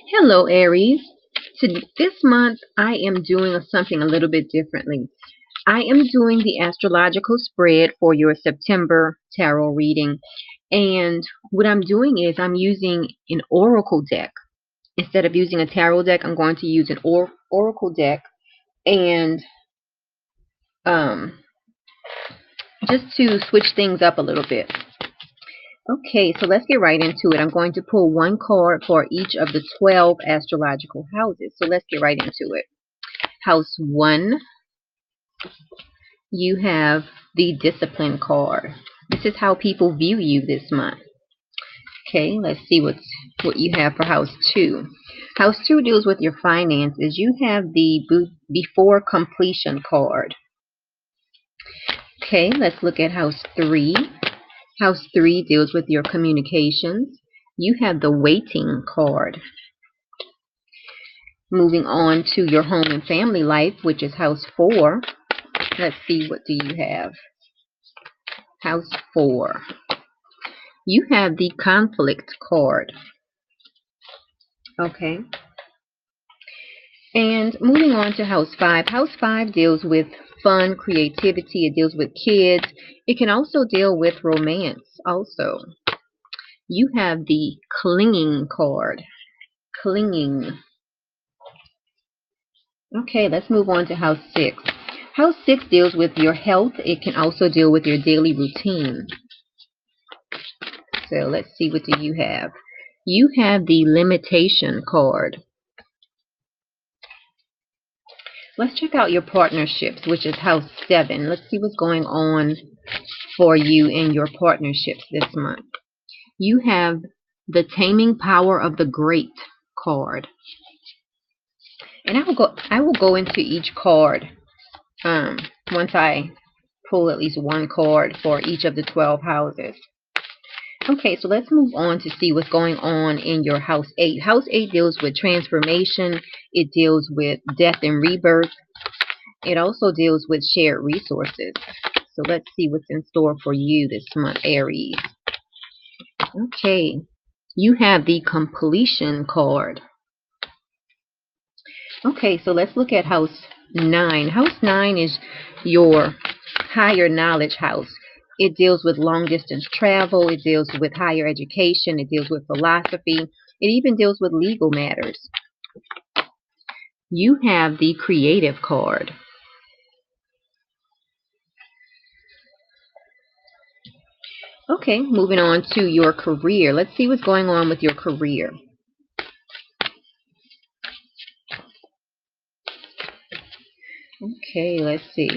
Hello, Aries. This month, I am doing something a little bit differently. I am doing the astrological spread for your September tarot reading. And what I'm doing is I'm using an oracle deck. Instead of using a tarot deck, I'm going to use an oracle deck. And um, just to switch things up a little bit. Okay, so let's get right into it. I'm going to pull one card for each of the 12 astrological houses. So let's get right into it. House 1, you have the discipline card. This is how people view you this month. Okay, let's see what you have for house 2. House 2 deals with your finances. You have the before completion card. Okay, let's look at house 3. House 3 deals with your communications. You have the waiting card. Moving on to your home and family life, which is house 4. Let's see, what do you have? House 4. You have the conflict card. Okay. And moving on to house 5. House 5 deals with fun, creativity. It deals with kids. It can also deal with romance also. You have the clinging card. Clinging. Okay, let's move on to house 6. House 6 deals with your health. It can also deal with your daily routine. So let's see, what do you have? You have the limitation card. Let's check out your partnerships, which is house 7. Let's see what's going on for you in your partnerships this month. You have the taming power of the great card. And I will go into each card once I pull at least one card for each of the 12 houses. Okay, so let's move on to see what's going on in your house 8. House 8 deals with transformation. It deals with death and rebirth. It also deals with shared resources. So let's see what's in store for you this month, Aries. Okay, you have the completion card. Okay, so let's look at house 9. House 9 is your higher knowledge house. It deals with long distance travel. It deals with higher education. It deals with philosophy. It even deals with legal matters. You have the creative card. Okay, moving on to your career. Let's see what's going on with your career. Okay, let's see.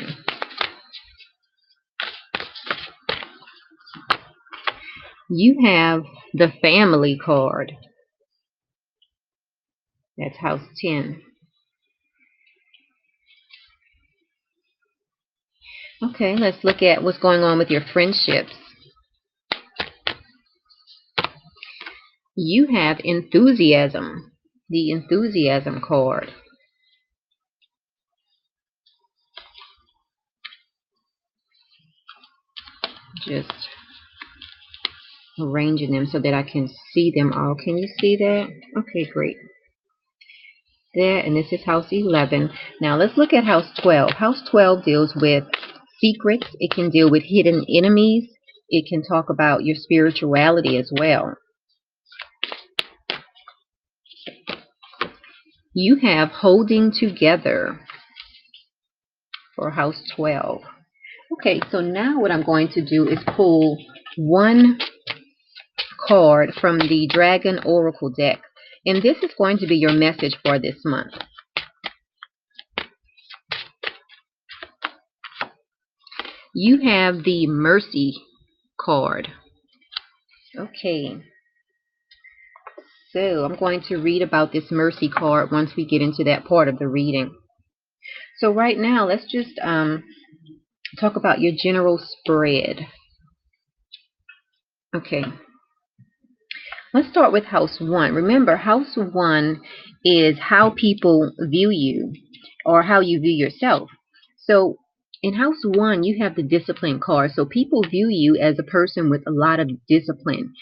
You have the family card. That's house 10. Okay, let's look at what's going on with your friendships. You have enthusiasm. The enthusiasm card. Just arranging them so that I can see them all. Can you see that? Okay, great. There, and this is house 11. Now let's look at house 12. House 12 deals with secrets. It can deal with hidden enemies. It can talk about your spirituality as well. You have holding together for house 12. Okay, so now what I'm going to do is pull one card from the Dragon Oracle deck. And this is going to be your message for this month. You have the Mercy card. Okay. So I'm going to read about this Mercy card once we get into that part of the reading. So right now, let's just talk about your general spread. Okay. Let's start with house 1. Remember, house 1 is how people view you or how you view yourself. So in house 1, you have the discipline card. So people view you as a person with a lot of discipline,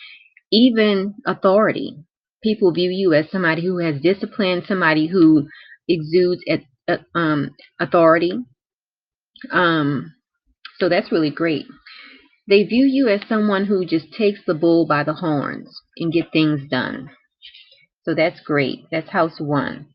even authority. People view you as somebody who has discipline, somebody who exudes authority. Um, so that's really great. They view you as someone who just takes the bull by the horns and get things done. So that's great. That's house 1.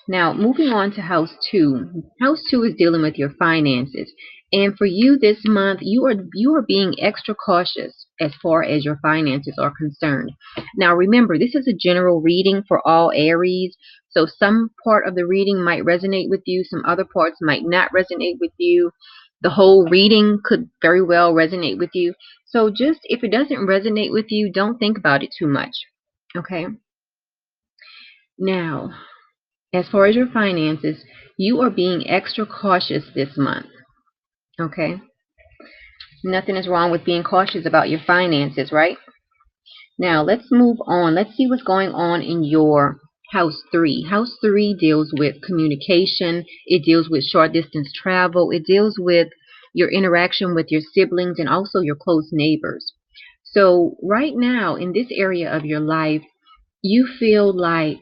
Now, moving on to house 2. House 2 is dealing with your finances. And for you this month, you are being extra cautious as far as your finances are concerned. Now, remember, this is a general reading for all Aries. So some part of the reading might resonate with you, some other parts might not resonate with you. The whole reading could very well resonate with you. So just if it doesn't resonate with you, don't think about it too much. Okay? Now, as far as your finances, you are being extra cautious this month. Okay? Nothing is wrong with being cautious about your finances, right? Now, let's move on. Let's see what's going on in your house 3. House 3 deals with communication. It deals with short distance travel. It deals with your interaction with your siblings and also your close neighbors. So, right now, in this area of your life, you feel like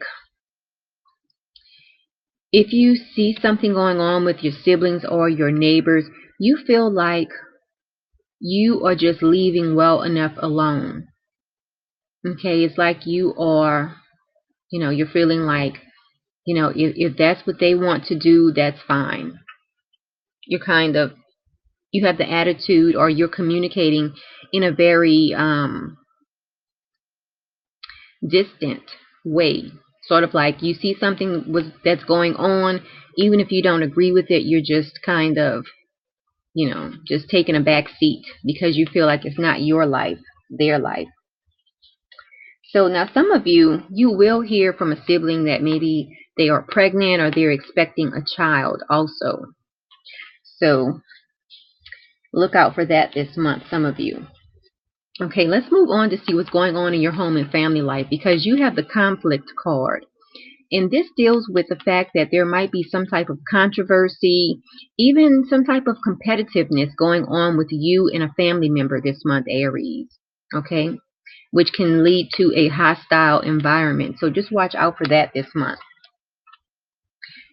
if you see something going on with your siblings or your neighbors, you feel like you are just leaving well enough alone. Okay, it's like you are, you're feeling like, if that's what they want to do, that's fine. You're you have the attitude, or you're communicating in a very distant way. Sort of like you see something that's going on, even if you don't agree with it, you're just kind of just taking a back seat because you feel like it's not your life, their life. So now some of you will hear from a sibling that maybe they are pregnant or they're expecting a child also. So look out for that this month, some of you. Okay, let's move on to see what's going on in your home and family life, because you have the conflict card. And this deals with the fact that there might be some type of controversy, even some type of competitiveness going on with you and a family member this month, Aries. Okay? Which can lead to a hostile environment. So just watch out for that this month.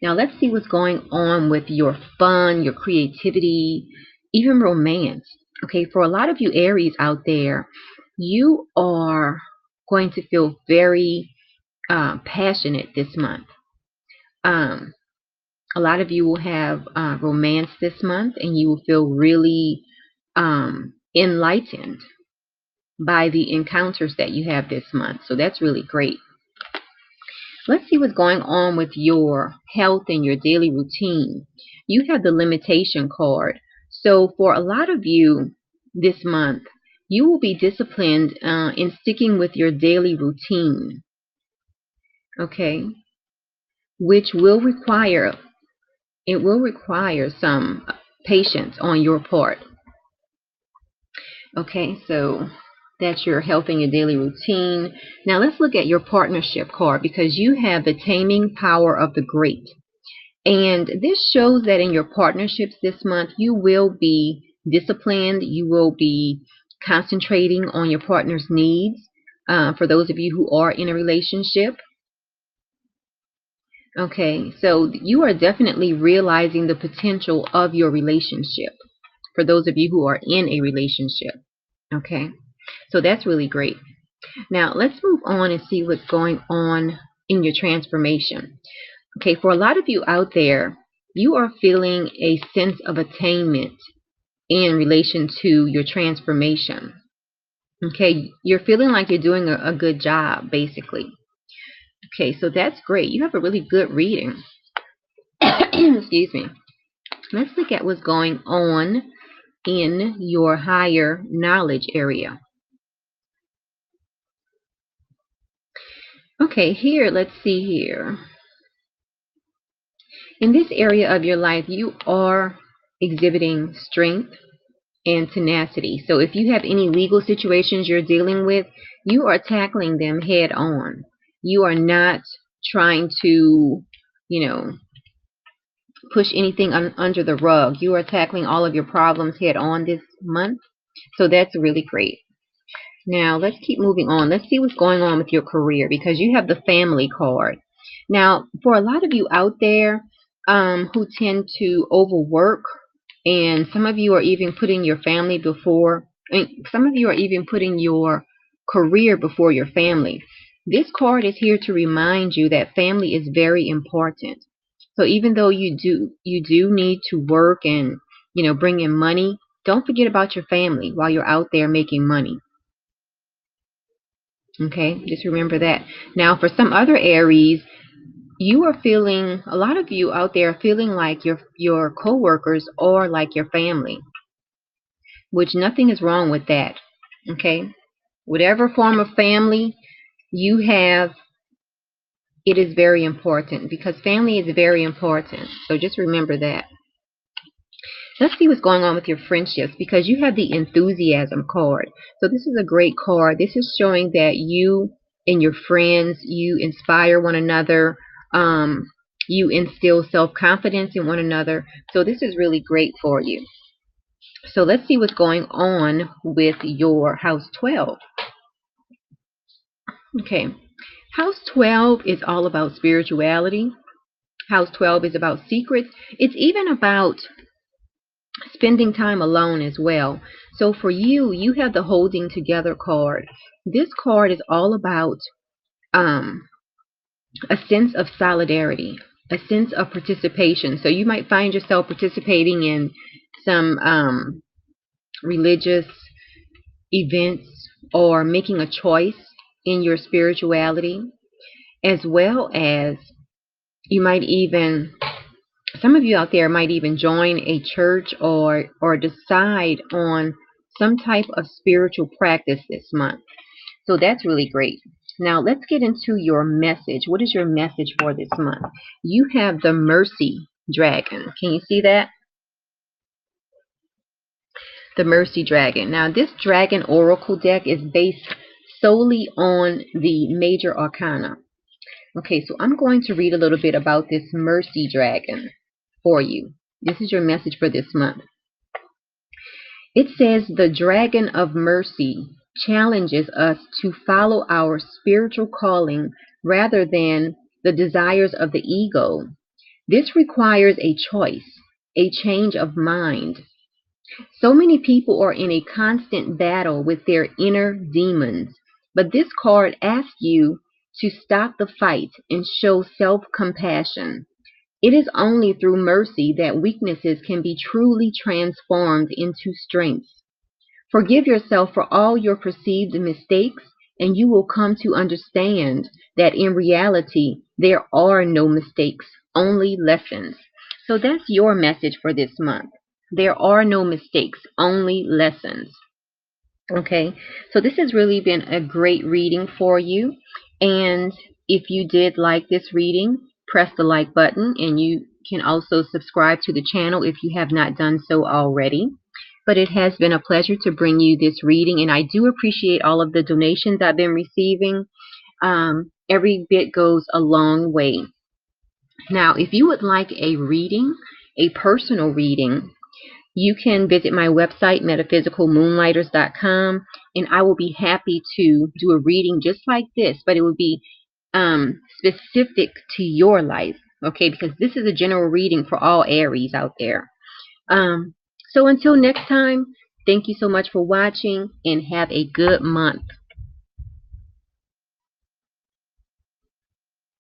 Now let's see what's going on with your fun, your creativity, even romance. Okay, for a lot of you Aries out there, you are going to feel very passionate this month. A lot of you will have romance this month, and you will feel really enlightened by the encounters that you have this month. So that's really great. Let's see what's going on with your health and your daily routine. You have the limitation card. So for a lot of you this month, you will be disciplined in sticking with your daily routine. Okay? Which will require some patience on your part. Okay, so that's your health and your daily routine. Now let's look at your partnership card, because you have the taming power of the great. And this shows that in your partnerships this month, you will be disciplined. You will be concentrating on your partner's needs. For those of you who are in a relationship. Okay, so you are definitely realizing the potential of your relationship. For those of you who are in a relationship. Okay, so that's really great. Now let's move on and see what's going on in your transformation. Okay, for a lot of you out there, you are feeling a sense of attainment in relation to your transformation. Okay, you're feeling like you're doing a good job, basically. Okay, so that's great. You have a really good reading. Excuse me. Let's look at what's going on in your higher knowledge area. Okay, here, let's see here. In this area of your life, you are exhibiting strength and tenacity. So if you have any legal situations you're dealing with, you are tackling them head on. You are not trying to, push anything under the rug. You are tackling all of your problems head on this month. So that's really great. Now, let's keep moving on. Let's see what's going on with your career because you have the family card. Now, for a lot of you out there who tend to overwork, and some of you are even putting your family before, and some of you are even putting your career before your family. This card is here to remind you that family is very important. So even though you do need to work and bring in money, don't forget about your family while you're out there making money. Okay, just remember that. Now, for some other Aries, a lot of you out there are feeling like your coworkers are like your family, which nothing is wrong with that. Okay, whatever form of family you have, it is very important because family is very important. So just remember that. Let's see what's going on with your friendships because you have the enthusiasm card. So this is a great card. This is showing that you and your friends, you inspire one another. You instill self-confidence in one another. So this is really great for you. So let's see what's going on with your house 12. Okay. House 12 is all about spirituality. House 12 is about secrets. It's even about spending time alone as well. So for you, you have the holding together card. This card is all about um, a sense of solidarity, a sense of participation. So you might find yourself participating in some religious events or making a choice in your spirituality, as well as you might even some of you out there might even join a church or decide on some type of spiritual practice this month. So that's really great. Now let's get into your message. What is your message for this month? You have the Mercy Dragon. Can you see that? The Mercy Dragon. Now this Dragon Oracle deck is based solely on the major arcana. Okay, so I'm going to read a little bit about this Mercy Dragon for you. This is your message for this month. It says the Dragon of Mercy challenges us to follow our spiritual calling rather than the desires of the ego. This requires a choice, a change of mind. So many people are in a constant battle with their inner demons, but this card asks you to stop the fight and show self-compassion. It is only through mercy that weaknesses can be truly transformed into strengths. Forgive yourself for all your perceived mistakes, and you will come to understand that in reality, there are no mistakes, only lessons. So that's your message for this month. There are no mistakes, only lessons. Okay, so this has really been a great reading for you. And if you did like this reading, press the like button, and you can also subscribe to the channel if you have not done so already. But it has been a pleasure to bring you this reading, and I do appreciate all of the donations I've been receiving. Every bit goes a long way. Now, if you would like a reading, a personal reading, you can visit my website, metaphysicalmoonlighters.com, and I will be happy to do a reading just like this, but it will be specific to your life, okay? Because this is a general reading for all Aries out there. So until next time, thank you so much for watching, and have a good month.